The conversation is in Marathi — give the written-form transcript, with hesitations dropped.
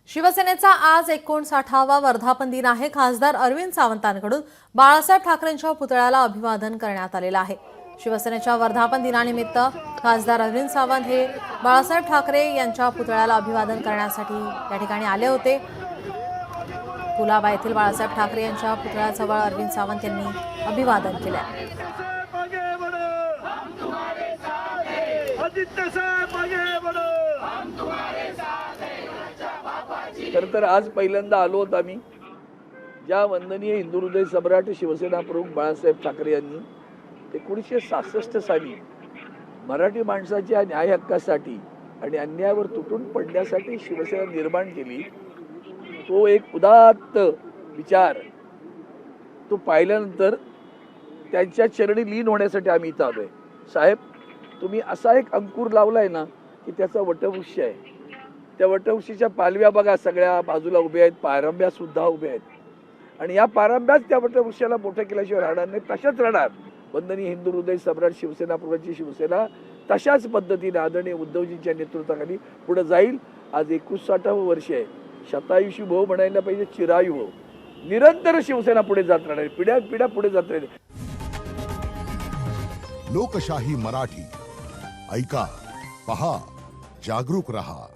शिवसेनेचा आज 59वा वर्धापन दिन आहे। खासदार अरविंद सावंतांकडून बाळासाहेब ठाकरेंच्या पुतळ्याला अभिवादन करण्यात आलेलं आहे। शिवसेनेच्या वर्धापन दिनानिमित्त खासदार अरविंद सावंत हे बाळासाहेब ठाकरे यांच्या पुतळ्याला अभिवादन करण्यासाठी या ठिकाणी आले होते। कुलाबा येथील बाळासाहेब ठाकरे यांच्या पुतळ्याजवळ अरविंद सावंत यांनी अभिवादन केले। खरं तर आज पहिल्यांदा आलो होतो आम्ही, ज्या वंदनीय हिंदू हृदय सम्राट शिवसेना प्रमुख बाळासाहेब ठाकरे यांनी 1966 साली मराठी माणसाच्या न्याय हक्कासाठी आणि अन्यायावर तुटून पडण्यासाठी शिवसेना निर्माण केली। तो एक उदात्त विचार तो पाहिल्यानंतर त्यांच्या चरणी लीन होण्यासाठी आम्ही इथं आलोय। साहेब, तुम्ही असा एक अंकुर लावलाय ना की त्याचा वटवृक्ष आहे। त्या वटवृक्षाच्या पालव्या बघा सगळ्या बाजूला उभ्या आहेत, पारंब्या सुद्धा उभ्या आहेत आणि या पारंब्याच त्या वटवृक्षाला मोठं केल्याशिवाय राहणार नाही, तशाच राहणार। वंदनीय हिंदू हृदय सम्राट शिवसेना प्रमुखांची शिवसेना तशाच पद्धतीने आदरणीय उद्धवजींच्या नेतृत्वाखाली पुढे जाईल। आज 59वे वर्ष आहे। शतायुषी भव म्हणायला पाहिजे, चिरायू भव। निरंतर शिवसेना पुढे जात राहणार, पिढ्या पिढ्या पुढे जात राहणार। लोकशाही मराठी ऐका, पहा, जागरूक रहा।